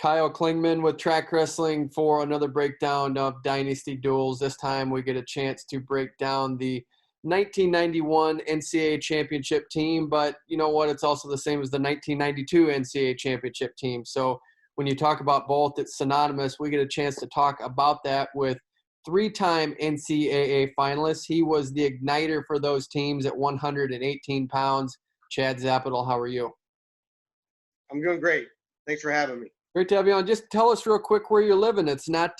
Kyle Klingman with Track Wrestling for another breakdown of Dynasty Duels. This time we get a chance to break down the 1991 NCAA championship team, but you know what? It's also the same as the 1992 NCAA championship team. So when you talk about both, it's synonymous. We get a chance to talk about that with three-time NCAA finalist. He was the igniter for those teams at 118 pounds. Chad Zaputil, how are you? I'm doing great. Thanks for having me. Great to have you on. Just tell us real quick where you're living. It's not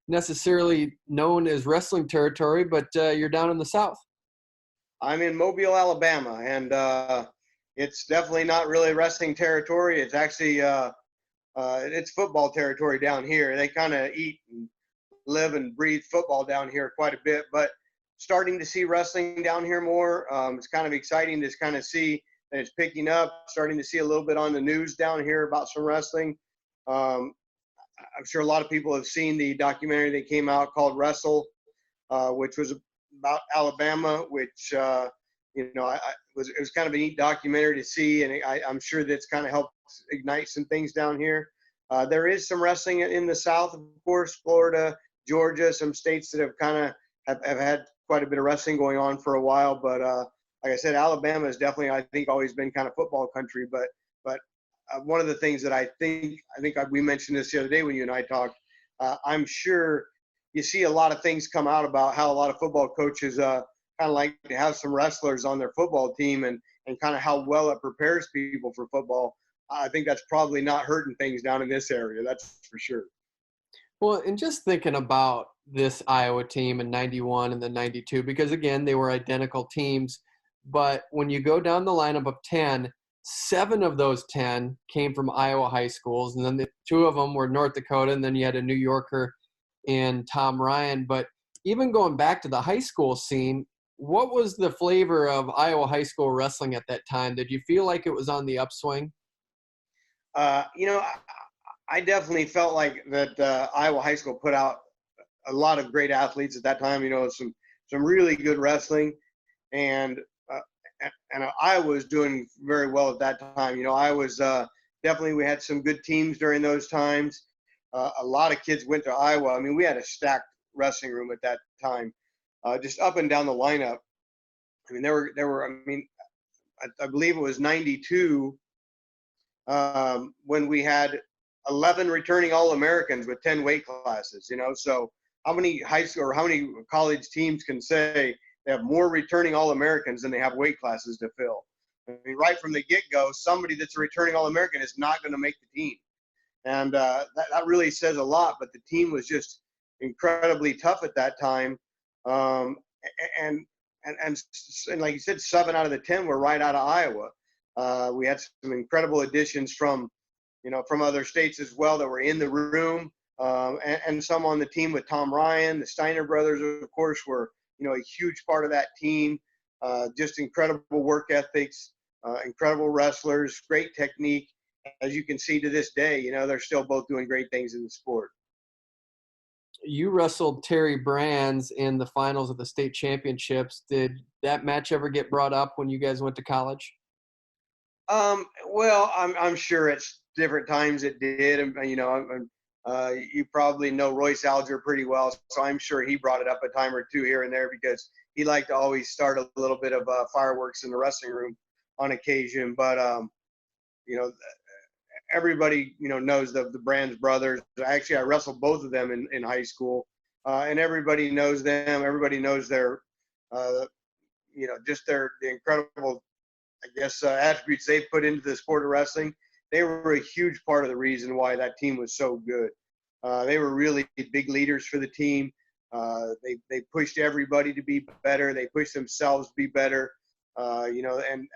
necessarily known as wrestling territory, but you're down in the South. I'm in Mobile, Alabama, and it's definitely not really wrestling territory. It's actually it's football territory down here. They kind of eat and live and breathe football down here quite a bit, but starting to see wrestling down here more. It's kind of exciting to kind of see that it's picking up, starting to see a little bit on the news down here about some wrestling. I'm sure a lot of people have seen the documentary that came out called Wrestle, which was about Alabama, which, it was kind of a neat documentary to see, and I'm sure that's kind of helped ignite some things down here. There is some wrestling in the South, of course, Florida, Georgia, some states that have kind of have had quite a bit of wrestling going on for a while, but like I said, Alabama has definitely, I think, always been kind of football country, but one of the things that I think we mentioned this the other day when you and I talked, I'm sure you see a lot of things come out about how a lot of football coaches kind of like to have some wrestlers on their football team and kind of how well it prepares people for football. I think that's probably not hurting things down in this area. That's for sure. Well, and just thinking about this Iowa team in 91 and then 92, because again, they were identical teams, but when you go down the lineup of 10, 7 of those 10 came from Iowa high schools, and then the 2 of them were North Dakota, and then you had a New Yorker in Tom Ryan. But even going back to the high school scene, what was the flavor of Iowa high school wrestling at that time? Did you feel like it was on the upswing? I definitely felt like that Iowa high school put out a lot of great athletes at that time, some really good wrestling, and I was doing very well at that time. I was definitely, we had some good teams during those times. A lot of kids went to Iowa. I mean, we had a stacked wrestling room at that time, just up and down the lineup. I mean, there were. I mean, I believe it was 92 when we had 11 returning All-Americans with 10 weight classes. So how many high school or how many college teams can say they have more returning All-Americans than they have weight classes to fill? I mean, right from the get-go, somebody that's a returning All-American is not going to make the team. And that really says a lot, but the team was just incredibly tough at that time. And like you said, 7 out of the 10 were right out of Iowa. We had some incredible additions from other states as well that were in the room, and some on the team with Tom Ryan. The Steiner brothers, of course, were a huge part of that team. Just incredible work ethics, incredible wrestlers, great technique. As you can see to this day, they're still both doing great things in the sport. You wrestled Terry Brands in the finals of the state championships. Did that match ever get brought up when you guys went to college? Well, I'm sure at different times it did. And, you probably know Royce Alger pretty well, so I'm sure he brought it up a time or two here and there because he liked to always start a little bit of fireworks in the wrestling room on occasion. But, everybody, knows the Brands brothers. Actually, I wrestled both of them in high school, and everybody knows them. Everybody knows their, just the incredible, attributes they put into the sport of wrestling. They were a huge part of the reason why that team was so good. They were really big leaders for the team. They pushed everybody to be better. They pushed themselves to be better. And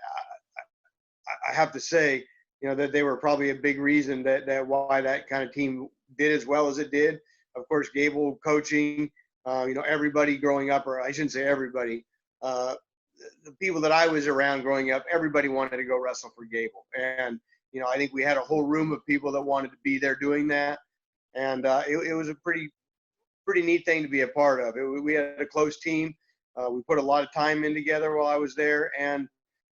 I have to say, that they were probably a big reason that why that kind of team did as well as it did. Of course, Gable coaching, everybody growing up, or I shouldn't say everybody, the people that I was around growing up, everybody wanted to go wrestle for Gable. And, I think we had a whole room of people that wanted to be there doing that. And it was a pretty neat thing to be a part of. We had a close team. We put a lot of time in together while I was there. And,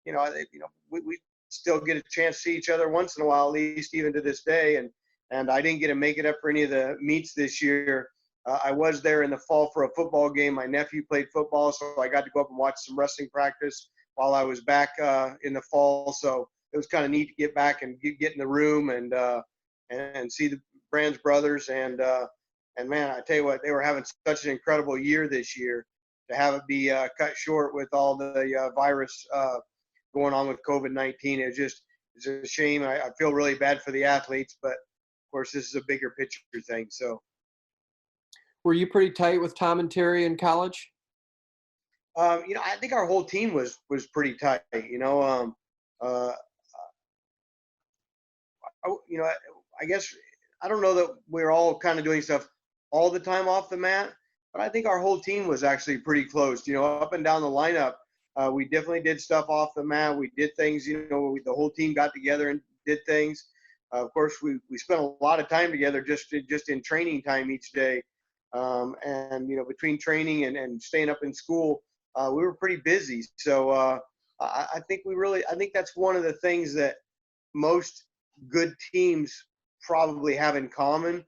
I think, we still get a chance to see each other once in a while, at least even to this day. And and I didn't get to make it up for any of the meets this year. I was there in the fall for a football game. My nephew played football, so I got to go up and watch some wrestling practice while I was back in the fall. So it was kind of neat to get back and get in the room and see the Brands brothers. And man, I tell you what, they were having such an incredible year this year. To have it be cut short with all the virus going on with COVID-19, it's a shame. I feel really bad for the athletes, but of course, this is a bigger picture thing. So. Were you pretty tight with Tom and Terry in college? I think our whole team was pretty tight. I guess I don't know that we're all kind of doing stuff all the time off the mat, but I think our whole team was actually pretty close. Up and down the lineup, we definitely did stuff off the mat. We did things. The whole team got together and did things. Of course, we spent a lot of time together just in training time each day. And between training and staying up in school, we were pretty busy. So I think that's one of the things that most good teams probably have in common,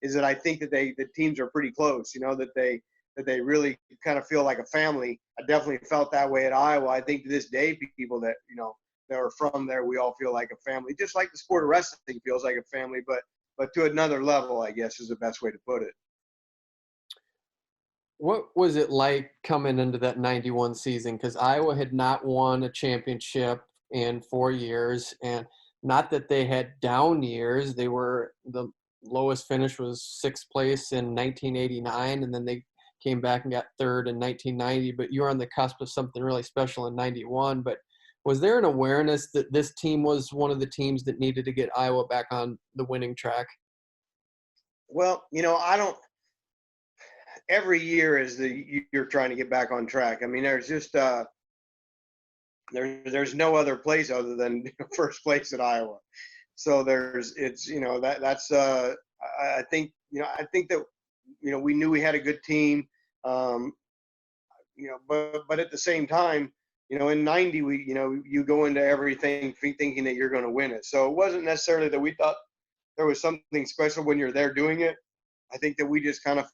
is that I think that the teams are pretty close. That they really kind of feel like a family. I definitely felt that way at Iowa. I think to this day, people that that are from there, we all feel like a family, just like the sport of wrestling feels like a family, but to another level, I guess, is the best way to put it. What was it like coming into that 91 season? Because Iowa had not won a championship in 4 years, and not that they had down years. They were, the lowest finish was 6th place in 1989, and then they came back and got 3rd in 1990. But you were on the cusp of something really special in 91. But was there an awareness that this team was one of the teams that needed to get Iowa back on the winning track? Well, I don't. Every year is you're trying to get back on track. I mean, there's just there's no other place other than first place at Iowa. So I think that we knew we had a good team, but at the same time, in 90 you go into everything thinking that you're going to win it. So it wasn't necessarily that we thought there was something special when you're there doing it. I think that we just kind of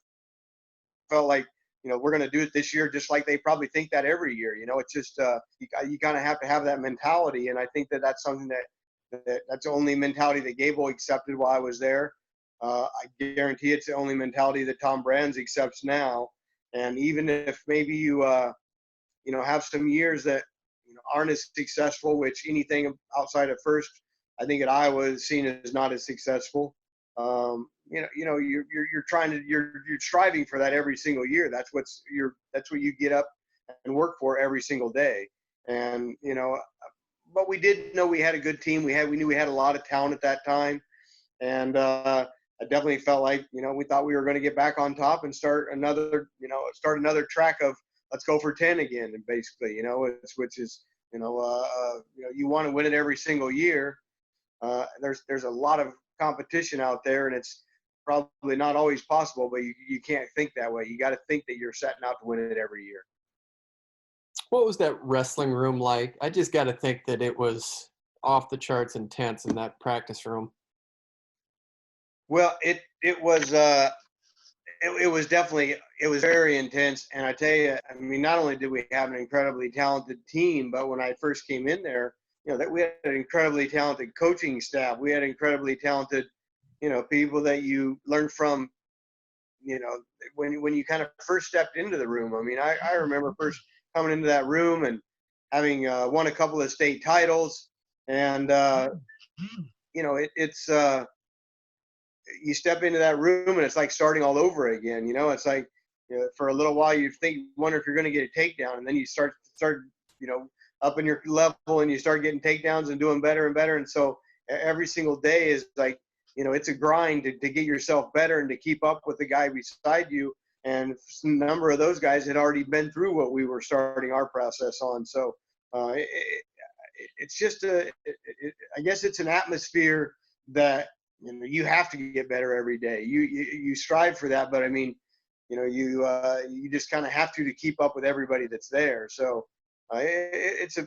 felt like, we're going to do it this year, just like they probably think that every year. It's just you kind of have to have that mentality, and I think that that's something that's the only mentality that Gable accepted while I was there. I guarantee it's the only mentality that Tom Brands accepts now. And even if maybe you have some years that aren't as successful, which anything outside of first, I think at Iowa is seen as not as successful. You're striving for that every single year. That's what you get up and work for every single day. And but we did know we had a good team. We knew we had a lot of talent at that time, and I definitely felt like we thought we were going to get back on top and start another track of let's go for 10 again. And basically, which is you want to win it every single year. There's a lot of competition out there, and it's probably not always possible, but you can't think that way. You got to think that you're setting out to win it every year. What was that wrestling room like? I just got to think that it was off the charts intense in that practice room. Well, it was very intense. And I tell you, I mean, not only did we have an incredibly talented team, but when I first came in there, that we had an incredibly talented coaching staff. We had incredibly talented, people that you learn from, when you kind of first stepped into the room. I mean, I remember first coming into that room and having won a couple of state titles, and it's you step into that room and it's like starting all over again. It's like for a little while you wonder if you're going to get a takedown, and then you start up in your level and you start getting takedowns and doing better and better. And so every single day is like, it's a grind to get yourself better and to keep up with the guy beside you. And a number of those guys had already been through what we were starting our process on. So it's just I guess it's an atmosphere that, you have to get better every day. You strive for that, but I mean, you just kind of have to keep up with everybody that's there. So it's a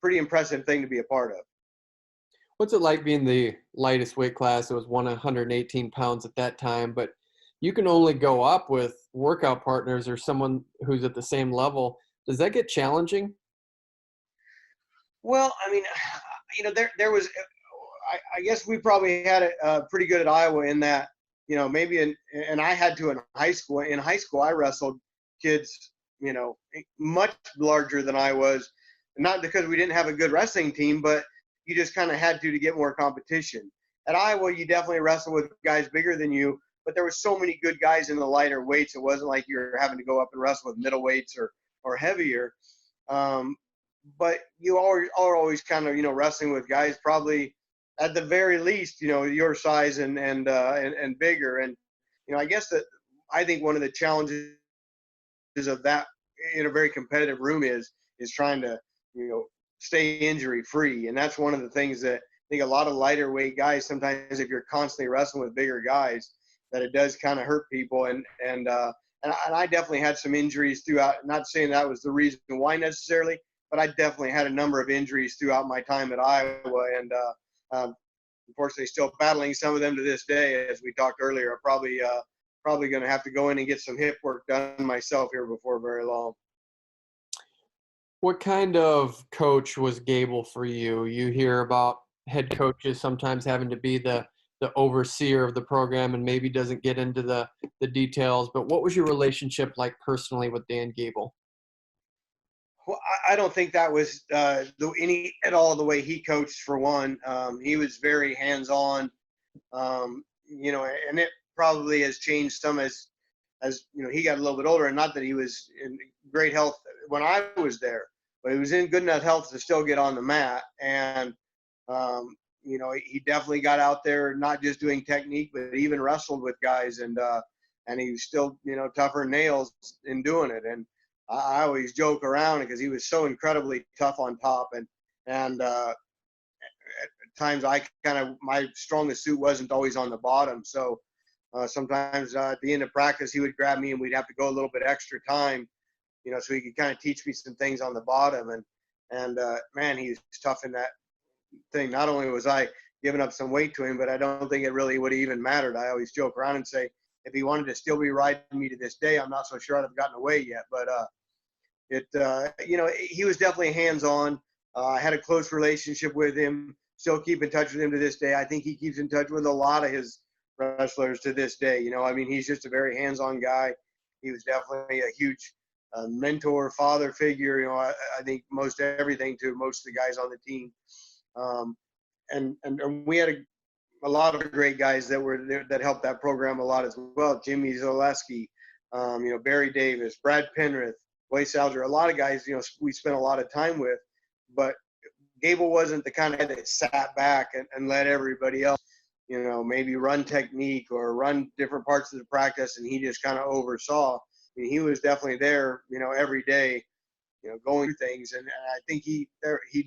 pretty impressive thing to be a part of. What's it like being the lightest weight class? It was 118 pounds at that time, but you can only go up with workout partners or someone who's at the same level. Does that get challenging? Well, I mean, there was, I guess we probably had it pretty good at Iowa in that, maybe and I had to in high school. In high school, I wrestled kids, much larger than I was, not because we didn't have a good wrestling team, but you just kind of had to get more competition. At Iowa, you definitely wrestle with guys bigger than you, but there were so many good guys in the lighter weights. It wasn't like you were having to go up and wrestle with middleweights or heavier. Um, but you are always kind of wrestling with guys probably at the very least your size and bigger. And I guess that I think one of the challenges of that in a very competitive room is trying to stay injury free. And that's one of the things that I think a lot of lighter weight guys, sometimes if you're constantly wrestling with bigger guys, that it does kind of hurt people. And I definitely had some injuries throughout. Not saying that was the reason why necessarily, but I definitely had a number of injuries throughout my time at Iowa. And unfortunately, still battling some of them to this day. As we talked earlier, I'm probably going to have to go in and get some hip work done myself here before very long. What kind of coach was Gable for you? You hear about head coaches sometimes having to be the overseer of the program and maybe doesn't get into the details, but what was your relationship like personally with Dan Gable? Well, I don't think that was any at all the way he coached. For one, he was very hands-on, and it probably has changed some as he got a little bit older. And not that he was in great health when I was there, but he was in good enough health to still get on the mat. And he definitely got out there, not just doing technique, but even wrestled with guys, and he was still tougher than nails in doing it. And I always joke around because he was so incredibly tough on top, and at times my strongest suit wasn't always on the bottom. So sometimes at the end of practice, he would grab me and we'd have to go a little bit extra time, so he could kind of teach me some things on the bottom. And man, he was tough in that thing. Not only was I giving up some weight to him, but I don't think it really would have even mattered. I always joke around and say, if he wanted to still be riding me to this day, I'm not so sure I'd have gotten away yet. But he was definitely hands-on. I had a close relationship with him. Still keep in touch with him to this day. I think he keeps in touch with a lot of his wrestlers to this day. He's just a very hands-on guy. He was definitely a huge mentor, father figure. I think most everything to most of the guys on the team. And we had a lot of great guys that were there that helped that program a lot as well. Jimmy Zaleski, Barry Davis, Brad Penrith, Blaise Alger, a lot of guys, we spent a lot of time with, but Gable wasn't the kind of guy that sat back and let everybody else, maybe run technique or run different parts of the practice, and he just kind of oversaw. He was definitely there, every day, going through things. And I think he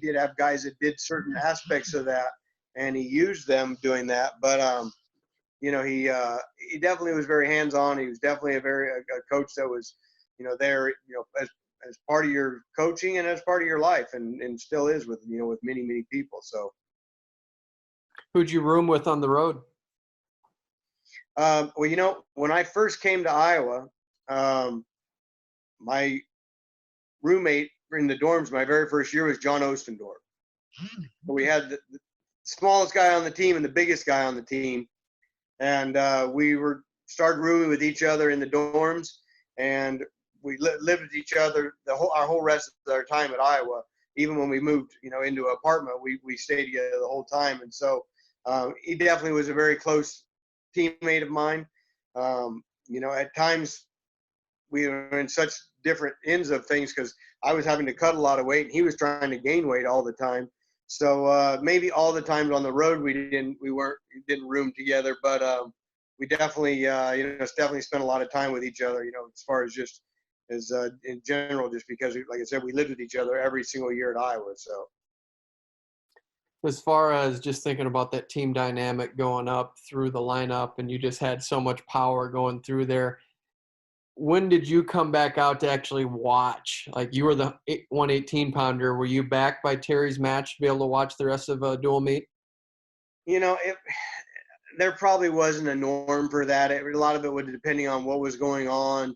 did have guys that did certain aspects of that, and he used them doing that. But he definitely was very hands-on. He was definitely a coach that was, there, as part of your coaching and as part of your life, and still is with many, many people. So, who'd you room with on the road? When I first came to Iowa, my roommate in the dorms my very first year was John Ostendorf. We had the smallest guy on the team and the biggest guy on the team, and we started rooming with each other in the dorms, and we lived with each other our whole rest of our time at Iowa. Even when we moved, into an apartment, we stayed together the whole time. And so he definitely was a very close teammate of mine. At times we were in such different ends of things because I was having to cut a lot of weight and he was trying to gain weight all the time. So maybe all the times on the road we didn't room together, but we definitely definitely spent a lot of time with each other. As far as just as in general, just because, like I said, we lived with each other every single year at Iowa. So. As far as just thinking about that team dynamic going up through the lineup, and you just had so much power going through there, when did you come back out to actually watch? Like, you were the 118-pounder. Were you back by Terry's match to be able to watch the rest of a dual meet? There probably wasn't a norm for that. A lot of it would depending on what was going on,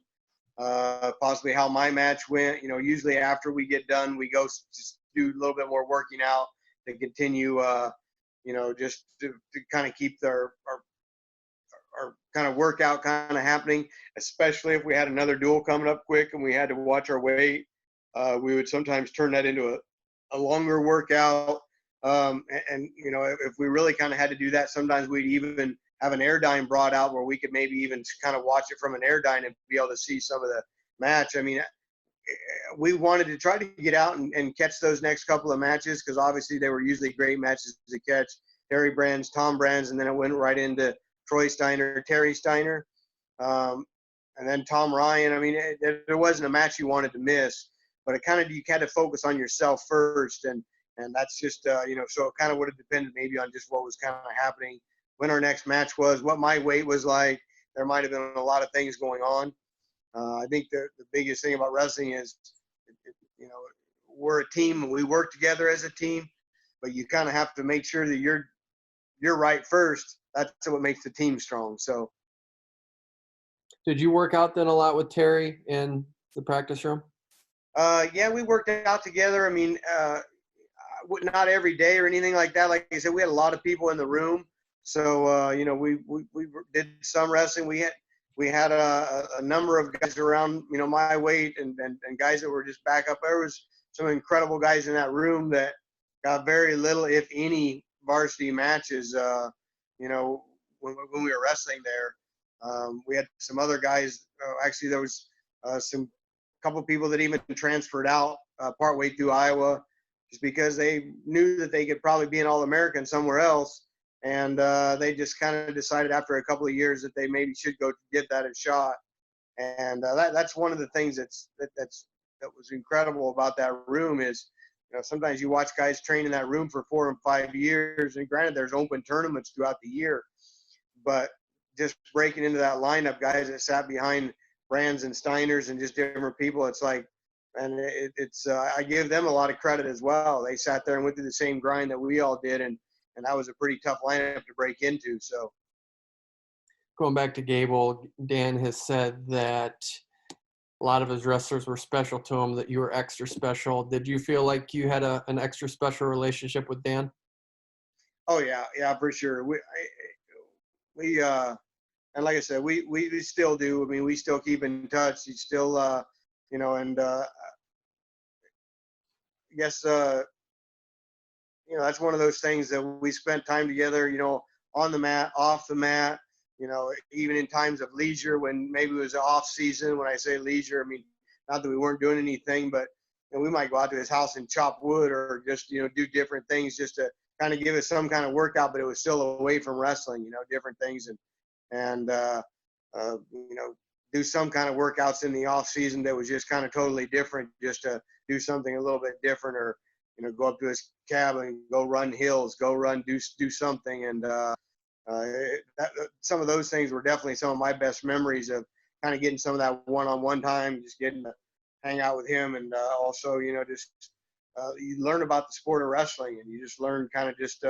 possibly how my match went. Usually after we get done, we go just do a little bit more working out to continue, just to kind of keep our kind of workout kind of happening, especially if we had another duel coming up quick and we had to watch our weight. We would sometimes turn that into a longer workout. If we really kind of had to do that, sometimes we'd even have an airdyne brought out where we could maybe even kind of watch it from an airdyne and be able to see some of the match. I mean, we wanted to try to get out and catch those next couple of matches because obviously they were usually great matches to catch. Terry Brands, Tom Brands, and then it went right into Troy Steiner, Terry Steiner, and then Tom Ryan. I mean, there wasn't a match you wanted to miss, but you had to focus on yourself first, and that's just so it kind of would have depended maybe on just what was kind of happening, when our next match was, what my weight was like. There might have been a lot of things going on. I think the biggest thing about wrestling is, we're a team and we work together as a team, but you kind of have to make sure that you're right first. That's what makes the team strong. So, did you work out then a lot with Terry in the practice room? Yeah, we worked out together. I mean, not every day or anything like that. Like I said, we had a lot of people in the room. So, we did some wrestling. We had a number of guys around, my weight and guys that were just back up. There was some incredible guys in that room that got very little, if any, varsity matches, when we were wrestling there. We had some other guys. Actually, there was some couple people that even transferred out partway through Iowa just because they knew that they could probably be an All-American somewhere else. And they just kind of decided after a couple of years that they maybe should go get that a shot. And that's one of the things that was incredible about that room is, sometimes you watch guys train in that room for 4 and 5 years, and granted there's open tournaments throughout the year, but just breaking into that lineup, guys that sat behind Brands and Steiners and just different people, it's like, and I give them a lot of credit as well. They sat there and went through the same grind that we all did, and that was a pretty tough lineup to break into. So, going back to Gable, Dan has said that a lot of his wrestlers were special to him, that you were extra special. Did you feel like you had an extra special relationship with Dan? Oh yeah, for sure. We and like I said, we still do. I mean, we still keep in touch. He's still, and I guess, that's one of those things that we spent time together, on the mat, off the mat, even in times of leisure when maybe it was off season. When I say leisure, I mean, not that we weren't doing anything, but we might go out to his house and chop wood or just, do different things just to kind of give us some kind of workout, but it was still away from wrestling, different things. And do some kind of workouts in the off season that was just kind of totally different, just to do something a little bit different, or, go up to his cabin, go run hills, do something. And some of those things were definitely some of my best memories of kind of getting some of that one-on-one time, just getting to hang out with him. And also, just you learn about the sport of wrestling, and you just learn kind of just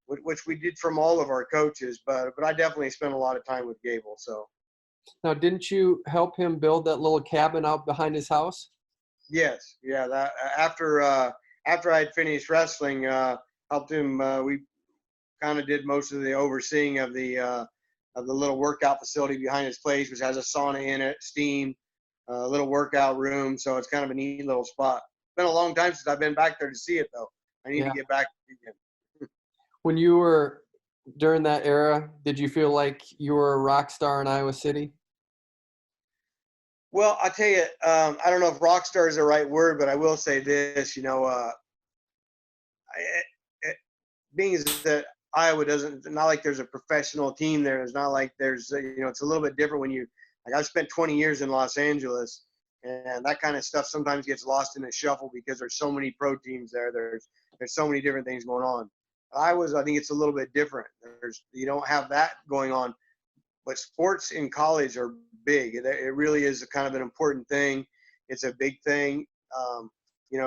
which we did from all of our coaches, but I definitely spent a lot of time with Gable. So. Now, didn't you help him build that little cabin out behind his house? Yes. Yeah. That after I'd finished wrestling, helped him. We kind of did most of the overseeing of the little workout facility behind his place, which has a sauna in it, steam, a little workout room. So it's kind of a neat little spot. It's been a long time since I've been back there to see it, though. I need to get back again. When you were during that era, did you feel like you were a rock star in Iowa City? Well, I tell you, I don't know if rock star is the right word, but I will say this, being that Iowa not like there's a professional team there. It's not like there's, it's a little bit different when I've spent 20 years in Los Angeles, and that kind of stuff sometimes gets lost in the shuffle because there's so many pro teams there. There's so many different things going on. I think it's a little bit different. You don't have that going on, but sports in college are big. It really is a kind of an important thing. It's a big thing.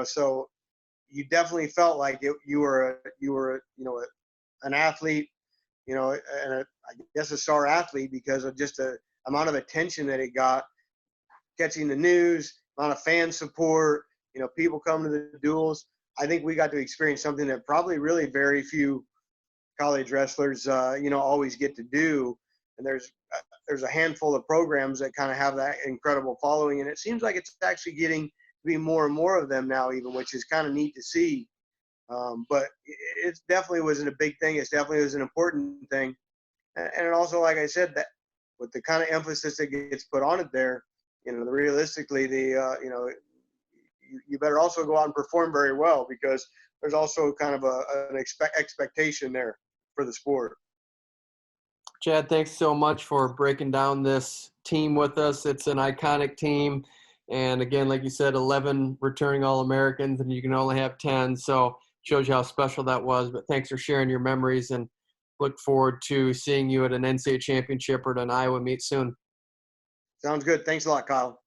So you definitely felt like you were an athlete, you know, and I guess a star athlete because of just the amount of attention that it got, catching the news, amount of fan support, you know, people coming to the duels. I think we got to experience something that probably really very few college wrestlers, you know, always get to do. And there's a handful of programs that kind of have that incredible following, and it seems like it's actually getting to be more and more of them now, even, which is kind of neat to see. But it definitely wasn't a big thing. It definitely was an important thing, and it also, like I said, that with the kind of emphasis that gets put on it there, you know, realistically, you know, you better also go out and perform very well, because there's also kind of an expectation there for the sport. Chad, thanks so much for breaking down this team with us. It's an iconic team. And again, like you said, 11 returning All-Americans, and you can only have 10. So shows you how special that was. But thanks for sharing your memories, and look forward to seeing you at an NCAA championship or at an Iowa meet soon. Sounds good. Thanks a lot, Kyle.